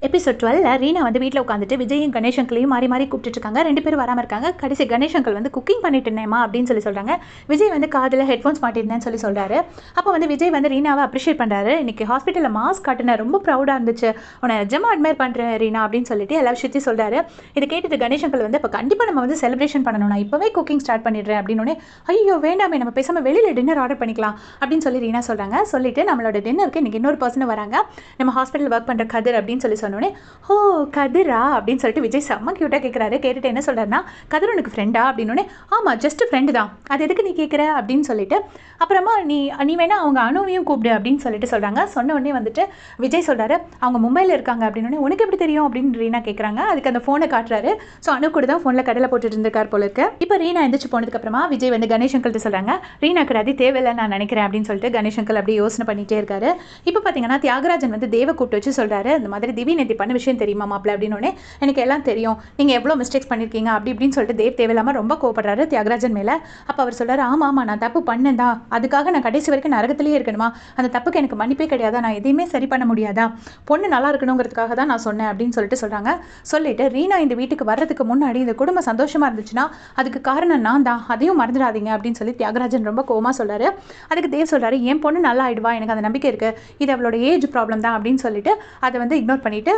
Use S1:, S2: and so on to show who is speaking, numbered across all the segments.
S1: Episode 12 Reena வந்து வீட்டில் உட்காந்துட்டு விஜயும் கணேஷ் அங்கிளையும் மாறி மாறி கூப்பிட்டு இருக்காங்க. 2 பேரும் வராமல் இருக்காங்க. கடைசி கணேஷ் அங்கிள் வந்து குக்கிங் பண்ணிட்டு இருந்தேமா அப்படின்னு சொல்கிறாங்க. விஜய் வந்து காதில் ஹெட்ஃபோன்ஸ் மாட்டிருந்தேன்னு சொல்கிறாரு. அப்போ வந்து விஜய் வந்து ரீனாவை அப்ரிஷியேட் பண்ணுறாரு. இன்னைக்கு ஹாஸ்பிட்டலில் மாஸ்க் காட்டின ரொம்ப ப்ரௌடாக இருந்துச்சு, உன்னை நிஜமாக அட்மையர் பண்ணுறேன் ரீனா அப்படின்னு சொல்லிட்டு எல்லா விஷயத்தையும் சொல்கிறாரு. இதை கேட்டுட்டு கணேஷ் அங்கிள் வந்து இப்போ கண்டிப்பாக நம்ம வந்து செலிப்ரேஷன் பண்ணணும், நான் இப்போவே குக்கிங் ஸ்டார்ட் பண்ணிடுறேன் அப்படின்னு. ஐயோ வேண்டாமே, நம்ம பேசாமல் வெளியில் டின்னர் ஆர்டர் பண்ணிக்கலாம் அப்படின்னு சொல்லி ரீனா சொல்கிறாங்க. சொல்லிட்டு நம்மளோட டின்னருக்கு இன்றைக்கி இன்னொரு பர்சன் வராங்க, நம்ம ஹாஸ்பிட்டல் ஒர்க் பண்ணுற கதிர் அப்படின்னு சொன்னோடனே, ஓ கதிரா அப்படின்னு சொல்லிட்டு விஜய் செம்ம க்யூட்டாக கேட்குறாரு. கேட்டுட்டு என்ன சொல்கிறாருன்னா, கதிர் உனக்கு ஃப்ரெண்டா அப்படின்னோடனே, ஆமாம் ஜஸ்ட் ஃப்ரெண்டு தான், அது எதுக்கு நீ கேட்குற அப்படின்னு சொல்லிட்டு, அப்புறமா நீ வேணா அவங்க அணுவையும் கூப்பிடு அப்படின்னு சொல்லிட்டு சொல்கிறாங்க. சொன்ன உடனே வந்துட்டு விஜய் சொல்கிறாரு, அவங்க மும்பையில் இருக்காங்க அப்படின்னோடனே, உனக்கு எப்படி தெரியும் அப்படின்னு ரீனா கேட்குறாங்க. அதுக்கு அந்த ஃபோனை காட்டுறாரு. ஸோ அணு கூட தான் ஃபோனில் கடலை போட்டுட்டு இருந்திருக்கார் போல இருக்கு. இப்போ ரீனா எந்திரிச்சு போனதுக்கப்புறமா விஜய் வந்து கணேஷ் அங்கிள்கிட்ட சொல்கிறாங்க, ரீனாக்கு அது தேவையில்லை நான் நினைக்கிறேன் அப்படின்னு சொல்லிட்டு கணேஷ் அங்கிள் அப்படியே யோசனை பண்ணிகிட்டே இருக்காரு. இப்போ பார்த்தீங்கன்னா தியாகராஜன் வந்து தேவை கூப்பிட்டு வச்சு சொல்கிறாரு, இந்த மாதிரி திவி நேத்தி பண்ண விஷயம் தெரியுமா மாப்பிள்ள அப்படின்னோடனே, எனக்கு எல்லாம் தெரியும், நீங்கள் எவ்வளோ மிஸ்டேக்ஸ் பண்ணியிருக்கீங்க அப்படி இப்படின்னு சொல்லிட்டு தேவ் தேவையில்லாமல் ரொம்ப கோவப்படுறாரு தியாகராஜன் மேலே. அப்போ அவர் சொல்கிறார், ஆமாம் நான் தப்பு பண்ணேன் தான், அதுக்காக நான் கடைசி வரைக்கும் நரகத்திலேயே இருக்கணுமா, அந்த தப்புக்கு எனக்கு மன்னிப்பே கிடையாதா, நான் எதையுமே சரி பண்ண முடியாதா, பொண்ணு நல்லா இருக்கணுங்கிறதுக்காக தான் நான் சொன்னேன் அப்படின்னு சொல்லிட்டு சொல்கிறாங்க. சொல்லிட்டு ரீனா இந்த வீட்டுக்கு வர்றதுக்கு முன்னாடி இந்த குடும்பம் சந்தோஷமாக இருந்துச்சுன்னா அதுக்கு காரணம் நான் தான், அதையும் மறந்துடாதீங்க அப்படின்னு சொல்லி தியாகராஜன் ரொம்ப கோவமாக சொல்கிறாரு. அதுக்கு தேவ் சொல்கிறாரு, என் பொண்ணு நல்லா ஆயிடுவா, எனக்கு அந்த நம்பிக்கை இருக்குது, இது அவளோட ஏஜ் ப்ராப்ளம் தான் அப்படின்னு சொல்லிட்டு அதை வந்து இக்னோர் பண்ணிட்டு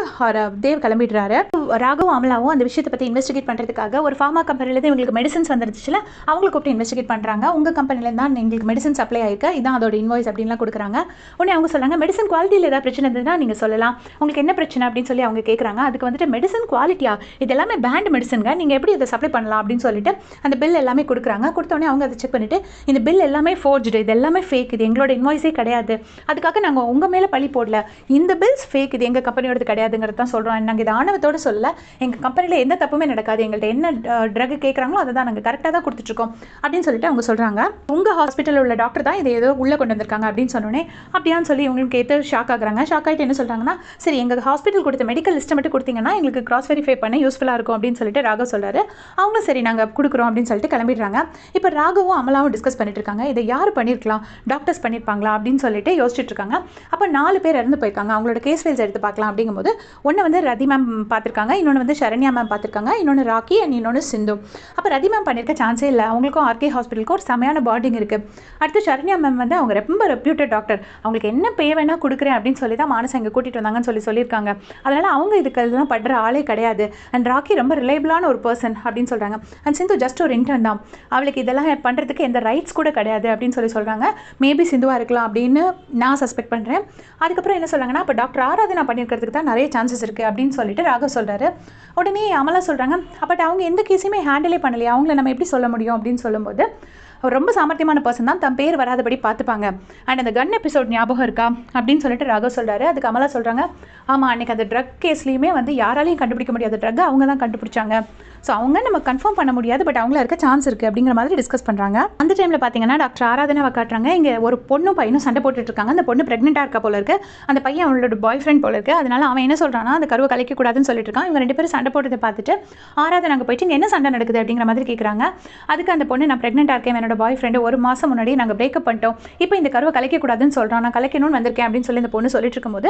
S1: தேவ் கிளம்பிடுறாரு. ராகவும் அமலாவும் அந்த விஷயத்தை பற்றி இன்வெஸ்டிகேட் பண்ணுறதுக்காக ஒரு ஃபார்மா கம்பெனிலேருந்து இவங்களுக்கு மெடிசன்ஸ் வந்துருச்சுல, அவங்களை கூப்பிட்டு இன்வெஸ்டிகேட் பண்ணுறாங்க. உங்கள் கம்பெனிலேருந்து தான் எங்களுக்கு மெடிசன் சப்ளை ஆயிருக்கு, இதான் அதோட இன்வாய்ஸ் அப்படின்லாம் கொடுக்குறாங்க. உடனே அவங்க சொல்கிறாங்க, மெடிசன் குவாலிட்டியில் ஏதாவது பிரச்சனை இருந்ததுன்னா நீங்கள் சொல்லலாம், உங்களுக்கு என்ன பிரச்சனை அப்படின்னு சொல்லி அவங்க கேட்குறாங்க. அதுக்கு வந்துட்டு மெடிசன் குவாலிட்டியா, இது எல்லாமே பேண்ட் மெடிசனுங்க, நீங்கள் எப்படி இதை சப்ளை பண்ணலாம் அப்படின்னு சொல்லிட்டு அந்த பில் எல்லாமே கொடுக்குறாங்க. கொடுத்தோடனே அவங்க அதை செக் பண்ணிவிட்டு, இந்த பில் எல்லாமே ஃபோர்ஜ்டு, இது எல்லாமே ஃபேக், இது எங்களோட இன்வாய்ஸே கிடையாது, அதுக்காக நாங்கள் உங்கள் மேலே பழி போடல, இந்த பில்ஸ் ஃபேக், இது எங்கள் கம்பெனியோடது கிடையாதுங்கிறது தான் சொல்கிறோம், நாங்கள் இதை ஆணவத்தோடு சொல்லலை, எங்கள் கம்பெனியில் எந்த தப்புமே நடக்காது, எங்கள்கிட்ட என்ன ட்ரக் கேட்குறாங்களோ அதை தான் நாங்கள் கரெக்டாக தான் கொடுத்துட்ருக்கோம் அப்படின்னு சொல்லிட்டு அவங்க சொல்கிறாங்க. உங்கள் ஹாஸ்பிட்டலில் உள்ள டாக்டர் தான் இதை ஏதோ உள்ளே கொண்டு வந்திருக்காங்க அப்படின்னு சொன்னோன்னே அப்படியான்னு சொல்லி இவங்களுக்கு ஏற்று ஷாக் ஆகுறாங்க. ஷாக் ஆகிட்டு என்ன சொல்கிறாங்கன்னா, சரி எங்கள் ஹாஸ்பிட்டல் கொடுத்த மெடிக்கல் லிஸ்ட்டை மட்டும் கொடுத்தீங்கன்னா எங்களுக்கு கிராஸ் வெரிஃபை பண்ண யூஸ்ஃபுல்லாக இருக்கும் அப்படின்னு சொல்லிட்டு ராகவ் சொல்கிறாரு. அவங்களும் சரி நாங்கள் கொடுக்குறோம் அப்படின்னு சொல்லிட்டு கிளம்பிடுறாங்க. இப்போ ராகவும் அமலாவும் டிஸ்கஸ் பண்ணிட்டு இருக்காங்க, இதை யார் பண்ணியிருக்கலாம், டாக்டர்ஸ் பண்ணியிருப்பாங்களா அப்படின்னு சொல்லிட்டு யோசிச்சுட்டு இருக்காங்க. அப்போ 4 பேர் இறந்து போயிருக்காங்க, அவங்களோட கேஸ் ஃபைல்ஸ் எடுத்து பார்க்கலாம் அப்படிங்கும்போது ஒன்று வந்து ரதி மேம் பார்த்துருக்காங்க, இன்னொன்று வந்து சரண்யா மேம் பார்த்துருக்காங்க, இன்னொன்று ராக்கி அண்ட் இன்னொன்று சிந்து. அப்போ ரதி மேம் பண்ணியிருக்க சான்ஸே இல்லை, அவங்களுக்கும் ஆர்கே ஹாஸ்பிட்டலுக்கும் ஒரு செமையான பாண்டிங் இருக்குது. அடுத்து சரண்யா மேம் வந்து அவங்க ரொம்ப ரெப்யூட்டட் டாக்டர், அவங்களுக்கு என்ன பே வேணால் கொடுக்குறேன் அப்படின்னு சொல்லி தான் மானசை இங்கே கூட்டிகிட்டு வந்தாங்கன்னு சொல்லியிருக்காங்க. அதனால் அவங்க இதுக்கு இதெல்லாம் படுற ஆளே கிடையாது. அண்ட் ராக்கி ரொம்ப ரிலையபிளான ஒரு பர்சன் அப்படின்னு சொல்கிறாங்க. அண்ட் சிந்து ஜஸ்ட் ஒரு இன்டர்ன் தான், அவளுக்கு இதெல்லாம் பண்ணுறதுக்கு எந்த ரைட்ஸ் கூட கிடையாது அப்படின்னு சொல்கிறாங்க. மேபி சிந்துவாக இருக்கலாம் அப்படின்னு நான் சஸ்பெக்ட் பண்ணுறேன். அதுக்கப்புறம் என்ன சொல்கிறாங்கன்னா, அப்போ டாக்டர் ஆராதனா பண்ணியிருக்கிறதுக்கு தான் நிறைய சான்சஸ் இருக்குது அப்படின்னு சொல்லிட்டு ராகவ் சொல்கிறாரு. உடனே அமலா சொல்கிறாங்க, பட் அவங்க எந்த கேஸையுமே ஹேண்டிலே பண்ணலையே, அவங்கள நம்ம எப்படி சொல்ல முடியும் அப்படின்னு சொல்லும்போது, அவர் ரொம்ப சாமர்த்தியமான பர்சன் தான், தன் பேர் வராதபடி பார்த்துப்பாங்க. அண்ட் அந்த கன் எபிசோட் ஞாபகம் இருக்கா அப்படின்னு சொல்லிட்டு ராகவ் சொல்கிறாரு. அதுக்கு அமலா சொல்கிறாங்க, ஆமாம் அன்றைக்கி அந்த ட்ரக் கேஸ்லேயுமே வந்து யாராலையும் கண்டுபிடிக்க முடியாத ட்ரக் அவங்க தான் கண்டுபிடிச்சாங்க, ஸோ அவங்க நம்ம கன்ஃபார்ம் பண்ண முடியாது, பட் அவங்கள இருக்க சான்ஸ் இருக்குது அப்படிங்கிற மாதிரி டிஸ்கஸ் பண்ணுறாங்க. அந்த டைமில் பார்த்தீங்கன்னா டாக்டர் ஆராதனாவை காட்டுறாங்க. இங்கே ஒரு பொண்ணும் பையனும் சண்டை போட்டுட்டு இருக்காங்க. அந்த பொண்ணு ப்ரெக்னெண்ட்டாக இருக்கா போல இருக்குது, அந்த பையன் அவங்களோட பாய் ஃப்ரெண்ட் போல இருக்குது. அதனால அவன் என்ன சொல்கிறான்னா, அந்த கருவை கலைக்கக்கூடாதுன்னு சொல்லிட்டு இருக்கான். இவங்க 2 பேரும் சண்டை போட்டதை பார்த்துட்டு ஆராதனாங்க போயிட்டு இங்கே என்ன சண்டை நடக்குது அப்படிங்கிற மாதிரி கேட்குறாங்க. அதுக்கு அந்த பொண்ணு, நான் ப்ரெக்னெண்ட்டாக இருக்கேன், என்னோட பாய் ஃப்ரெண்டு 1 மாதம் முன்னாடி நாங்கள் பிரேக்கப் பண்ணிட்டோம், இப்போ இந்த கருவை கலைக்கக்கூடாதுன்னு சொல்கிறான், நான் கலைக்கணும்னு வந்திருக்கேன் அப்படின்னு சொல்லி இந்த பொண்ணு சொல்லிட்டு இருக்கும்போது,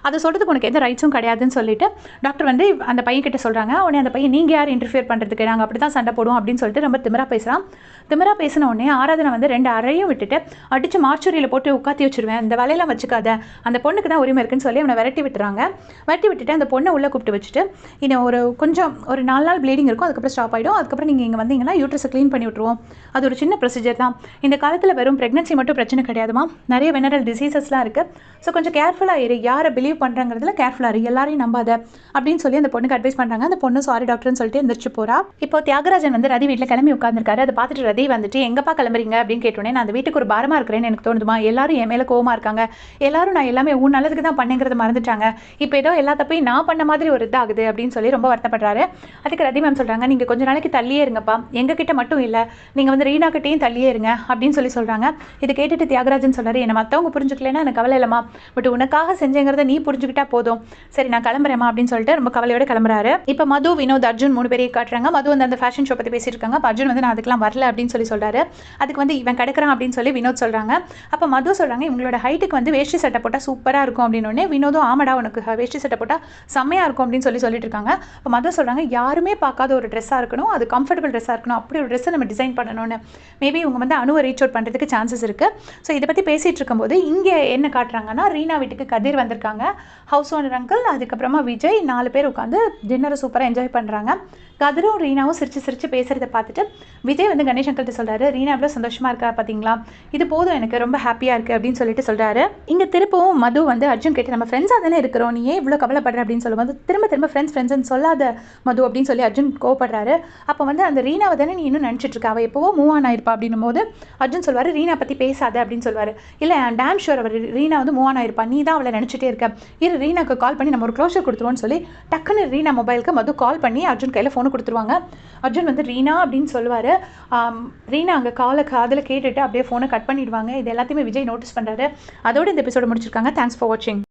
S1: அதை சொல்கிறதுக்கு உனக்கு எந்த ரைட்ஸும் கிடையாதுன்னு சொல்லிட்டு டாக்டர் வந்து அந்த பையன் கிட்ட சொல்கிறாங்க. உடனே அந்த பையன், நீங்கள் யார் இன்டர்ஃபியர் பண்ணுறதுக்கு, நாங்கள் அப்படி தான் சண்டை போடுவோம் அப்படின்னு சொல்லிட்டு ரொம்ப திமிரா பேசுகிறான். திமிரா பேசின உடனே ஆராதனை வந்து 2 அறையும் விட்டுட்டு அடித்து மார்ச்சூரியில் போட்டு உட்காத்தி வச்சுருவேன், இந்த வேலையெல்லாம் வச்சுக்காத, அந்த பொண்ணுக்கு தான் உரிமை இருக்குன்னு சொல்லி அவனை விரட்டி விட்டுறாங்க. விரட்டி விட்டுட்டு அந்த பொண்ணை உள்ளே கூப்பிட்டு வச்சுட்டு, இன்னும் ஒரு 4 நாள் ப்ளீடிங் இருக்கும், அதுக்கப்புறம் ஸ்டாப் ஆகிடும், அதுக்கப்புறம் நீங்கள் இங்கே வந்தீங்கன்னா யூட்ரஸை க்ளீன் பண்ணி விட்டுருவோம், அது ஒரு சின்ன ப்ரொசீஜர் தான், இந்த காலத்தில் வெறும் ப்ரெக்னன்சி மட்டும் பிரச்சனை கிடையாதுமா, நிறைய வெனரல் டிசீசஸ்லாம் இருக்குது, ஸோ கொஞ்சம் கேர்ஃபுல்லாக இரு, யாரை பிலீவ் பண்ணுறங்கிறதுல கேர்ஃபுல்லாக இரு, எல்லாரையும் நம்பாத அப்படின்னு சொல்லி அந்த பொண்ணுக்கு அட்வைஸ் பண்ணுறாங்க. அந்த பொண்ணு சாரி டாக்டர்னு சொல்லிட்டு எந்திரிச்சு போகிறா. இப்போ தியாகராஜன் வந்து ரதி வீட்டில் கிளம்பி உட்காந்துருக்காரு. அதை பார்த்துட்டு ரதி வந்துட்டு, எங்கப்பா கிளம்புறீங்க அப்படின்னு கேட்டோன்னே, நான் அந்த வீட்டுக்கு ஒரு பாரமாக இருக்கிறேன்னு எனக்கு தோணுதுமா, எல்லாரும் என் மேலே கோவமாக இருக்காங்க, எல்லாரும் நான் எல்லாமே உன் நல்லதுக்கு தான் பண்ணேங்கிறத மறந்துட்டாங்க, இப்போ ஏதோ எல்லா தப்பையும் நான் பண்ண மாதிரி ஒரு இதாகுது அப்படின்னு சொல்லி ரொம்ப வருத்தப்படுறாரு. அதுக்கு ரதி மேம் சொல்கிறாங்க, நீங்கள் கொஞ்ச நாளைக்கு தள்ளியே இருங்கப்பா, எங்ககிட்ட மட்டும் இல்லை, நீங்கள் வந்து ரீனா கிட்டேயும் வரையும் தள்ளியே இருங்க அப்படின்னு சொல்கிறாங்க. இது கேட்டுட்டு தியாகராஜன் சொல்கிறாரு, என்னை மற்றவங்க புரிஞ்சுக்கலன்னா எனக்கு கவலை இல்லைம்மா, பட் உனக்காக செஞ்சேங்கிறத நீ புரிஞ்சுக்கிட்டா போதும், சரி நான் கிளம்புறேம்மா அப்படின்னு சொல்லிட்டு ரொம்ப கவலையோட கிளம்புறாரு. இப்போ மது, வினோத், அர்ஜுன் 3 பேரையும் காட்டுறாங்க. மது வந்து அந்த ஃபேஷன் ஷோ பற்றி பேசிட்டு இருக்காங்க. அப்போ அர்ஜுன் வந்து நான் அதுக்கெல்லாம் வரல அப்படின்னு சொல்கிறாரு. அதுக்கு வந்து இவன் கிடக்குறான் அப்படின்னு சொல்லி வினோத் சொல்கிறாங்க. அப்போ மது சொல்கிறாங்க, இவங்களோட ஹைட்டுக்கு வந்து வேஷ்டி சட்டை போட்டால் சூப்பராக இருக்கும் அப்படின்னு. வினோதும் ஆமாடா உனக்கு வேஷ்டி சட்டை போட்டால் செம்மையாக இருக்கும் அப்படின்னு சொல்லிட்டு இருக்காங்க. இப்போ மது சொல்கிறாங்க, யாருமே பார்க்காத ஒரு ட்ரெஸ்ஸாக இருக்கணும், அது கம்ஃபர்டபுள் ட்ரெஸ்ஸாக இருக்கணும், அப்படி ஒரு ட்ரெஸ்ஸை நம்ம டிசைன் பண்ணணும்னு. மேபி இவங்க வந்து அணுவை ரீச் அவுட் பண்ணுறதுக்கு சான்சஸ் இருக்குது. ஸோ இதை பற்றி பேசிகிட்டு இருக்கும்போது இங்கே என்ன காட்டுறாங்கன்னா, ரீனா வீட்டுக்கு கதிர் வந்திருக்காங்க, ஹவுஸ் ஓனர் அங்கிள், அதுக்கப்புறமா விஜய், 4 பேர் உட்காந்து டின்னரை சூப்பராக என்ஜாய் பண்ணுறாங்க. கதிரும் ரீனாவும் சிரிச்சு பேசுகிறத பார்த்துட்டு விஜய் வந்து கணேஷ் அங்கிள்கிட்ட சொல்கிறாரு, ரீனா எவ்வளோ சந்தோஷமாக இருக்கா பார்த்தீங்களா, இது போதும் எனக்கு ரொம்ப ஹாப்பியாக இருக்குது அப்படின்னு சொல்லிட்டு சொல்கிறாரு. இங்கே திருப்பவும் மது வந்து அர்ஜுன் கேட்டு, நம்ம ஃப்ரெண்ட்ஸாக தானே இருக்கிறோம், நீ ஏன் இவ்வளோ கவலைப்படுற அப்படின்னு சொல்லும்போது திரும்ப ஃப்ரெண்ட்ஸ்ன்னு சொல்லாத மது அப்படின்னு சொல்லி அர்ஜுன் கோவப்படுறாரு. அப்போ வந்து அந்த ரீனாவை தானே நீ இன்னும் நினச்சிட்டு இருக்கா, அவள் எப்போவோ மூவ் ஆன் ஆயிருப்பா அப்படின்னும் போது அர்ஜுன் சொல்வார், ரீனா பற்றி பேசாத அப்படின்னு சொல்லுவார். இல்லை டேம் ஷூர் அவர் ரீனா வந்து மூவ் ஆன் ஆயிருப்பா, நீ தான் அவளை நினச்சிட்டே இருக்க, இரு ரீனாக்கு கால் பண்ணி நம்ம ஒரு க்ளோஷர் கொடுத்துருவோன்னு சொல்லி டக்குன்னு ரீனா மொபைலுக்கு மது கால் பண்ணி அர்ஜுன் கையில் ஃபோனை கொடுத்துருவாங்க. அர்ஜுன் வந்து ரீனா அப்படின்னு சொல்லுவார். ரீனா அங்கே காதில் கேட்டுட்டு அப்படியே ஃபோனை கட் பண்ணிடுவாங்க. இது எல்லாத்தையுமே விஜய் நோட்டீஸ் பண்ணுறாரு. அதோடு இந்த எபிசோட முடிச்சிருக்காங்க. தேங்க்ஸ் ஃபார் வாட்சிங்.